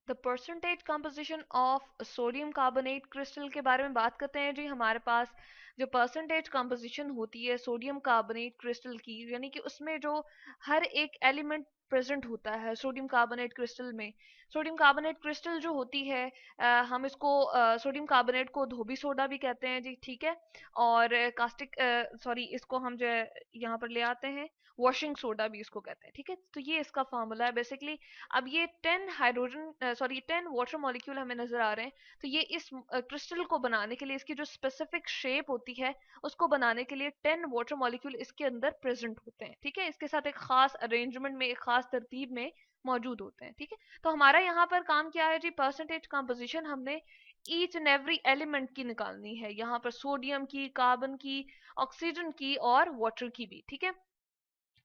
The percentage composition of sodium carbonate crystal के बारे में बात करते हैं जी। हमारे पास जो परसेंटेज कंपोजिशन होती है सोडियम कार्बोनेट क्रिस्टल की, यानी कि उसमें जो हर एक एलिमेंट प्रेजेंट होता है सोडियम कार्बोनेट क्रिस्टल में। सोडियम कार्बोनेट क्रिस्टल जो होती है, हम इसको सोडियम कार्बोनेट को धोबी सोडा भी कहते हैं जी, ठीक है। और कास्टिक सॉरी इसको हम जो है यहाँ पर ले आते हैं, वॉशिंग सोडा भी इसको कहते हैं, ठीक है। तो ये इसका फार्मूला है बेसिकली। अब ये 10 हाइड्रोजन सॉरी 10 वाटर मॉलिक्यूल हमें नजर आ रहे हैं। तो ये इस क्रिस्टल को बनाने के लिए, इसकी जो स्पेसिफिक शेप होती है उसको बनाने के लिए 10 वाटर मॉलिक्यूल इसके अंदर प्रेजेंट होते हैं, ठीक है। इसके साथ एक खास अरेंजमेंट में, एक खास तरतीब में मौजूद होते हैं, ठीक है। तो हमारा यहाँ पर काम क्या है जी, परसेंटेज कंपोजिशन हमने ईच एंड एवरी एलिमेंट की निकालनी है, यहाँ पर सोडियम की, कार्बन की, ऑक्सीजन की और वाटर की भी, ठीक है।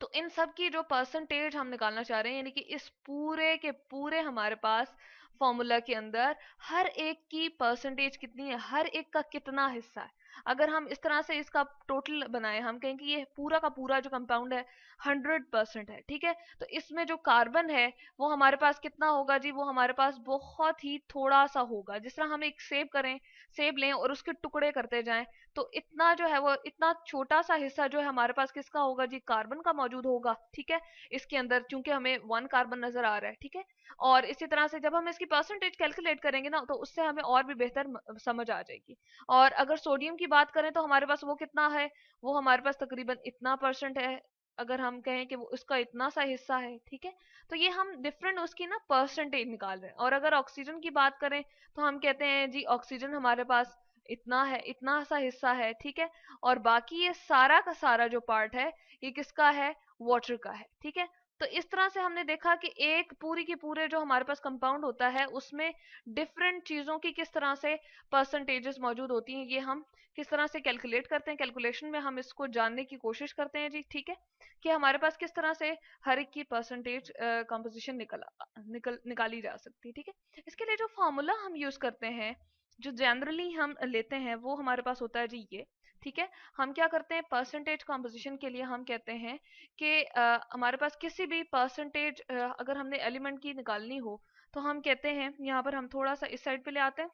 तो इन सब की जो परसेंटेज हम निकालना चाह रहे हैं, यानी कि इस पूरे के पूरे हमारे पास फॉर्मूला के अंदर हर एक की परसेंटेज कितनी है, हर एक का कितना हिस्सा है। अगर हम इस तरह से इसका टोटल बनाए, हम कहें कि ये पूरा का पूरा जो कंपाउंड है 100% है, ठीक है। तो इसमें जो कार्बन है वो हमारे पास कितना होगा जी, वो हमारे पास बहुत ही थोड़ा सा होगा। जिस तरह हम एक सेब करें, सेब लें और उसके टुकड़े करते जाएं, तो इतना जो है वो इतना छोटा सा हिस्सा जो है हमारे पास किसका होगा जी, कार्बन का मौजूद होगा, ठीक है। इसके अंदर चूंकि हमें 1 कार्बन नजर आ रहा है, ठीक है। और इसी तरह से जब हम इसकी परसेंटेज कैलकुलेट करेंगे ना, तो उससे हमें और भी बेहतर समझ आ जाएगी। और अगर सोडियम की बात करें तो हमारे पास वो कितना है, वो हमारे पास तकरीबन इतना परसेंट है। अगर हम कहें कि वो उसका इतना सा हिस्सा है, ठीक है। तो ये हम डिफरेंट उसकी ना परसेंटेज निकाल रहे हैं। और अगर ऑक्सीजन की बात करें तो हम कहते हैं जी ऑक्सीजन हमारे पास इतना है, इतना सा हिस्सा है, ठीक है। और बाकी ये सारा का सारा जो पार्ट है ये किसका है, वाटर का है, ठीक है। तो इस तरह से हमने देखा कि एक पूरी की पूरे जो हमारे पास कंपाउंड होता है उसमें डिफरेंट चीजों की किस तरह से परसेंटेजेस मौजूद होती हैं, ये हम किस तरह से कैलकुलेट करते हैं। कैलकुलेशन में हम इसको जानने की कोशिश करते हैं जी, ठीक है, कि हमारे पास किस तरह से हर एक की परसेंटेज कंपोजिशन निकाली जा सकती है, ठीक है। इसके लिए जो फॉर्मूला हम यूज करते हैं, जो जनरली हम लेते हैं, वो हमारे पास होता है जी ये, ठीक है। हम क्या करते हैं, परसेंटेज कंपोजिशन के लिए हम कहते हैं कि हमारे पास किसी भी परसेंटेज अगर हमने एलिमेंट की निकालनी हो, तो हम कहते हैं, यहाँ पर हम थोड़ा सा इस साइड पे ले आते हैं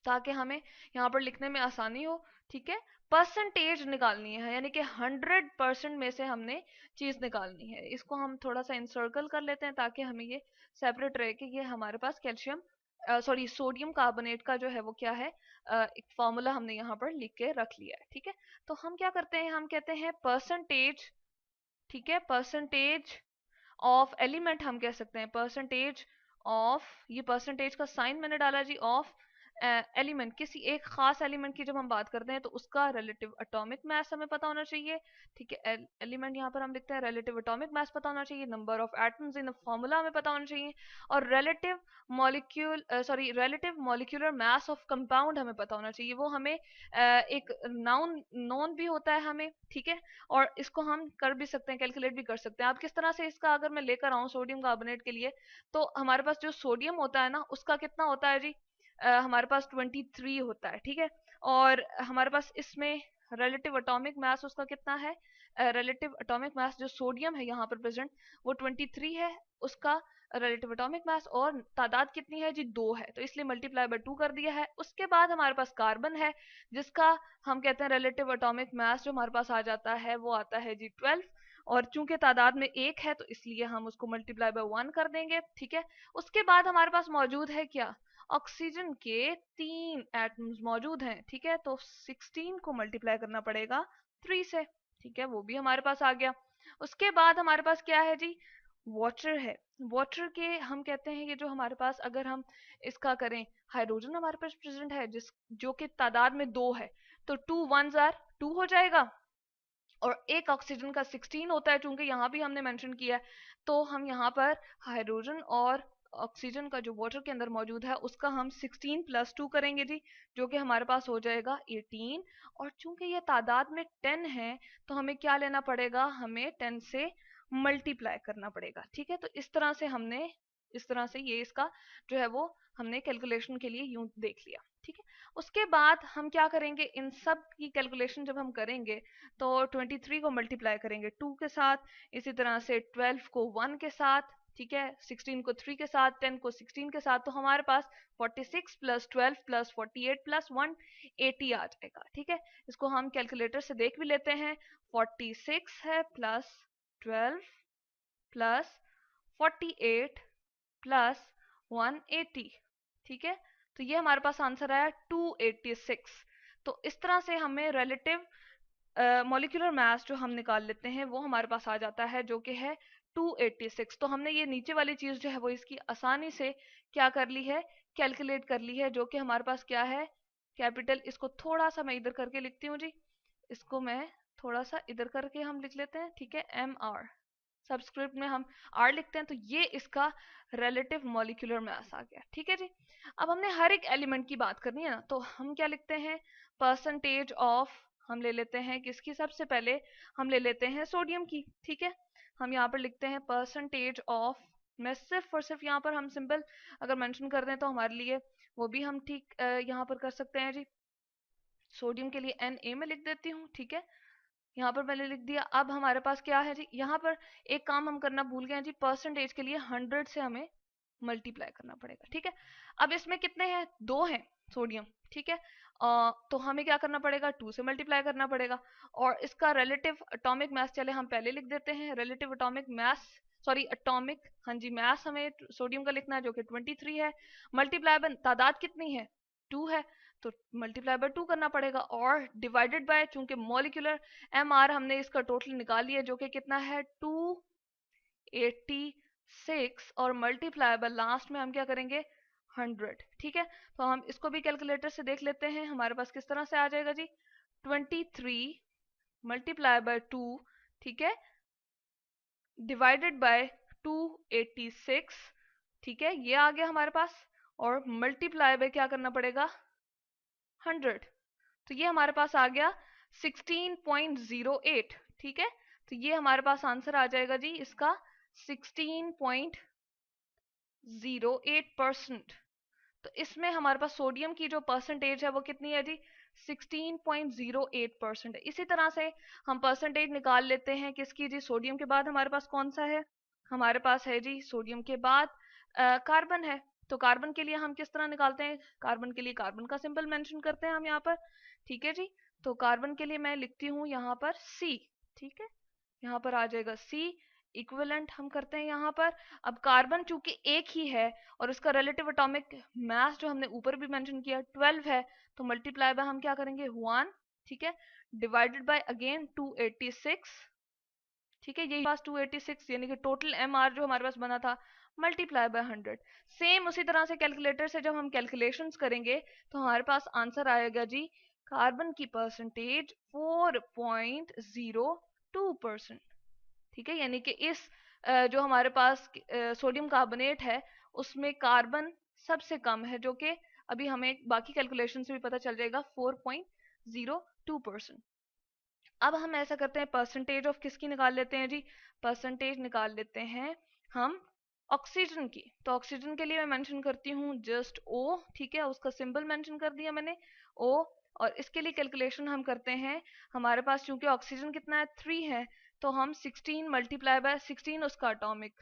ताकि हमें यहाँ पर लिखने में आसानी हो, ठीक है। परसेंटेज निकालनी है, यानी कि 100% में से हमने चीज निकालनी है। इसको हम थोड़ा सा इंसर्कल कर लेते हैं ताकि हमें ये सेपरेट रहे कि ये हमारे पास कैल्शियम सॉरी सोडियम कार्बोनेट का जो है वो क्या है, एक फॉर्मूला हमने यहाँ पर लिख के रख लिया है, ठीक है। तो हम क्या करते हैं, हम कहते हैं परसेंटेज, ठीक है, परसेंटेज ऑफ एलिमेंट हम कह सकते हैं, परसेंटेज ऑफ, ये परसेंटेज का साइन मैंने डाला जी, ऑफ एलिमेंट, किसी एक खास एलिमेंट की जब हम बात करते हैं तो उसका रिलेटिव एटॉमिक मास हमें पता होना चाहिए, ठीक है। एलिमेंट यहाँ पर हम लिखते हैं, रिलेटिव एटॉमिक मास पता होना चाहिए, number of atoms in the formula हमें पता होना चाहिए, और relative molecular mass of compound हमें पता होना चाहिए। वो हमें एक नाउन नोन भी होता है हमें, ठीक है। और इसको हम कर भी सकते हैं, कैलकुलेट भी कर सकते हैं। आप किस तरह से इसका अगर मैं लेकर आऊं सोडियम कार्बोनेट के लिए, तो हमारे पास जो सोडियम होता है ना उसका कितना होता है जी, हमारे पास 23 होता है, ठीक है। और हमारे पास इसमें रिलेटिव एटॉमिक मास उसका कितना है, रिलेटिव एटॉमिक मास जो सोडियम है यहाँ पर प्रेजेंट वो 23 है उसका रिलेटिव एटॉमिक मास, और तादाद कितनी है जी, 2 है, तो इसलिए मल्टीप्लाई बाय 2 कर दिया है। उसके बाद हमारे पास कार्बन है जिसका हम कहते हैं रिलेटिव एटॉमिक मास जो हमारे पास आ जाता है वो आता है जी 12, और चूंकि तादाद में 1 है तो इसलिए हम उसको मल्टीप्लाई बाय 1 कर देंगे, ठीक है। उसके बाद हमारे पास मौजूद है क्या, ऑक्सीजन के 3 एटम्स मौजूद हैं, ठीक है। तो 16 को मल्टीप्लाई करना पड़ेगा 3 से, ठीक है, वो भी हमारे पास आ गया। उसके बाद हमारे पास क्या है जी, वाटर है। वाटर के हम कहते हैं कि जो हमारे पास अगर हम इसका करें, हाइड्रोजन हमारे पास प्रेजेंट है जिस जो कि तादाद में 2 है, तो 2 1s आर 2 हो जाएगा। और एक ऑक्सीजन का 16 होता है, चूंकि यहाँ भी हमने मेंशन किया है, तो हम यहाँ पर हाइड्रोजन और ऑक्सीजन का जो वाटर के अंदर मौजूद है उसका हम 16 + 2 करेंगे जी, जो कि हमारे पास हो जाएगा 18। और चूंकि ये तादाद में 10 है तो हमें क्या लेना पड़ेगा, हमें 10 से मल्टीप्लाई करना पड़ेगा, ठीक है। तो इस तरह से हमने, इस तरह से ये इसका जो है वो हमने कैलकुलेशन के लिए यूं देख लिया, ठीक है। उसके बाद हम क्या करेंगे, इन सब की कैलकुलेशन जब हम करेंगे तो 23 को मल्टीप्लाई करेंगे 2 के साथ, इसी तरह से 12 को 1 के साथ, ठीक है, 16 को 3 के साथ, 10 को 16 के साथ, तो हमारे पास 46 प्लस 12 प्लस 48 प्लस 180 आ जाएगा। ठीक है, इसको हम कैलकुलेटर से देख भी लेते हैं। 46 है प्लस 12 प्लस 48 प्लस 180। ठीक है, तो ये हमारे पास आंसर आया 286। तो इस तरह से हमें रिलेटिव मॉलिक्यूलर मास जो हम निकाल लेते हैं वो हमारे पास आ जाता है, जो कि है 286। तो हमने ये नीचे वाली चीज जो है वो इसकी आसानी से क्या कर ली है, कैलकुलेट कर ली है, जो कि हमारे पास क्या है, कैपिटल। इसको थोड़ा सा मैं इधर करके लिखती हूँ जी, इसको मैं थोड़ा सा इधर करके हम लिख लेते हैं। ठीक है, एम आर, सबस्क्रिप्ट में हम आर लिखते हैं, तो ये इसका रिलेटिव मॉलिक्यूलर मास आ गया। ठीक है जी, अब हमने हर एक एलिमेंट की बात करनी है ना, तो हम क्या लिखते हैं, परसेंटेज ऑफ, हम ले लेते हैं किसकी, सबसे पहले हम ले लेते हैं सोडियम की। ठीक है, हम यहाँ पर लिखते हैं परसेंटेज ऑफ, मैं सिर्फ और सिर्फ यहाँ पर हम सिंपल अगर मेंशन कर दें तो हमारे लिए वो भी हम ठीक यहाँ पर कर सकते हैं जी। सोडियम के लिए Na में लिख देती हूँ। ठीक है, यहाँ पर मैंने लिख दिया। अब हमारे पास क्या है जी, यहाँ पर एक काम हम करना भूल गए हैं जी, परसेंटेज के लिए 100 से हमें मल्टीप्लाई करना पड़ेगा। ठीक है, अब इसमें कितने हैं, 2 हैं सोडियम। ठीक है, तो हमें क्या करना पड़ेगा, 2 से मल्टीप्लाई करना पड़ेगा। और इसका रिलेटिव एटॉमिक मास चले हम पहले लिख देते हैं, relative atomic mass, sorry atomic, हाँ जी, मास हमें सोडियम का लिखना है जो कि 23 है। मल्टीप्लाई बाय तादाद कितनी है, 2 है, तो मल्टीप्लाई बाय 2 करना पड़ेगा। और डिवाइडेड बाय, चूंकि मॉलिक्यूलर एम आर हमने इसका टोटल निकाल लिया जो कि कितना है 286, और मल्टीप्लाई बाय लास्ट में हम क्या करेंगे 100। ठीक है, तो हम इसको भी कैलकुलेटर से देख लेते हैं हमारे पास किस तरह से आ जाएगा जी। 23 मल्टीप्लाई बाय 2, ठीक है, डिवाइडेड बाय 286। ठीक है, ये आ गया हमारे पास, और मल्टीप्लाई बाय क्या करना पड़ेगा 100, तो ये हमारे पास आ गया 16.08। ठीक है, तो ये हमारे पास आंसर आ जाएगा जी इसका 16.08%। तो इसमें हमारे पास सोडियम की जो परसेंटेज है वो कितनी है जी, 16.08% है। इसी तरह से हम परसेंटेज निकाल लेते हैं किसकी जी, सोडियम के बाद हमारे पास कौन सा है, हमारे पास है जी सोडियम के बाद कार्बन है। तो कार्बन के लिए हम किस तरह निकालते हैं, कार्बन के लिए कार्बन का सिंबल मेंशन करते हैं हम यहाँ पर। ठीक है जी, तो कार्बन के लिए मैं लिखती हूँ यहाँ पर C। ठीक है, यहाँ पर आ जाएगा C, इक्विवेलेंट हम करते हैं यहाँ पर। अब कार्बन चूंकि एक ही है और उसका रिलेटिव एटॉमिक मास जो हमने ऊपर भी मेंशन किया 12 है, तो मल्टीप्लाई बाय हम क्या करेंगे 1। ठीक है, डिवाइडेड बाय अगेन 286। ठीक है, यही पास 286, यानी कि टोटल एम आर जो हमारे पास बना था मल्टीप्लाई बाय 100। सेम उसी तरह से कैलकुलेटर से जब हम कैलकुलेशंस करेंगे तो हमारे पास आंसर आएगा जी, कार्बन की परसेंटेज 4.02%। ठीक है, यानी कि इस जो हमारे पास सोडियम कार्बोनेट है उसमें कार्बन सबसे कम है, जो कि अभी हमें बाकी कैलकुलेशन से भी पता चल जाएगा 4.02%। अब हम ऐसा करते हैं, परसेंटेज ऑफ किसकी निकाल लेते हैं जी, परसेंटेज निकाल लेते हैं हम ऑक्सीजन की। तो ऑक्सीजन के लिए मैं मेंशन करती हूँ जस्ट O। ठीक है, उसका सिंबल मेंशन कर दिया मैंने O। और इसके लिए कैलकुलेशन हम करते हैं, हमारे पास चूंकि ऑक्सीजन कितना है 3 है, तो हम 16 मल्टीप्लाई बाय 16 उसका एटॉमिक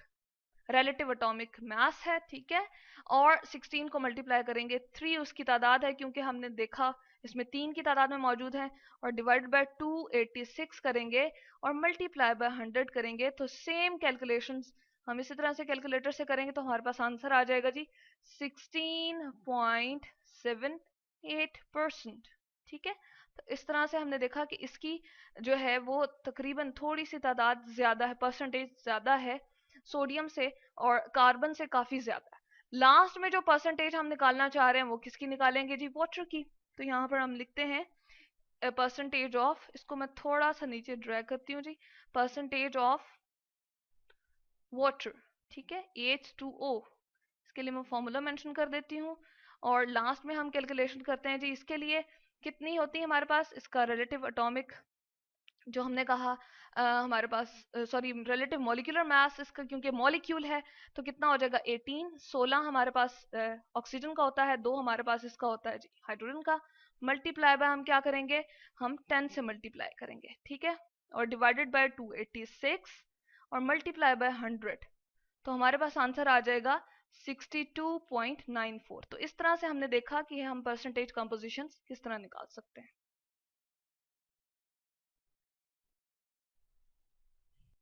रिलेटिव एटॉमिक मास है। ठीक है, और 16 को मल्टीप्लाई करेंगे, 3 उसकी तादाद है क्योंकि हमने देखा इसमें 3 की तादाद में मौजूद है, और डिवाइड बाय 286 करेंगे और मल्टीप्लाई बाय 100 करेंगे। तो सेम कैलकुलेशंस हम इसी तरह से कैलकुलेटर से करेंगे, तो हमारे पास आंसर आ जाएगा जी 16.78%। ठीक है, तो इस तरह से हमने देखा कि इसकी जो है वो तकरीबन थोड़ी सी तादाद ज्यादा है, परसेंटेज ज्यादा है सोडियम से, और कार्बन से काफी ज्यादा है। लास्ट में जो परसेंटेज हम निकालना चाह रहे हैं वो किसकी निकालेंगे जी, वाटर की। तो यहाँ पर हम लिखते हैं परसेंटेज ऑफ, इसको मैं थोड़ा सा नीचे ड्रैग करती हूँ जी, परसेंटेज ऑफ वाटर। ठीक है, H2O, इसके लिए मैं फॉर्मूला मेंशन कर देती हूँ। और लास्ट में हम कैलकुलेशन करते हैं जी इसके लिए कितनी होती है हमारे पास, इसका रिलेटिव एटॉमिक जो हमने कहा हमारे पास, सॉरी रिलेटिव मॉलिक्यूलर मास इसका, क्योंकि मॉलिक्यूल है तो कितना हो जाएगा 18। 16 हमारे पास ऑक्सीजन का होता है, 2 हमारे पास इसका होता है जी हाइड्रोजन का। मल्टीप्लाई बाय हम क्या करेंगे, हम 10 से मल्टीप्लाई करेंगे। ठीक है, और डिवाइडेड बाय 286 और मल्टीप्लाई बाय 100। तो हमारे पास आंसर आ जाएगा 62.94। तो इस तरह से हमने देखा कि हम परसेंटेज कंपोजिशन किस तरह निकाल सकते हैं।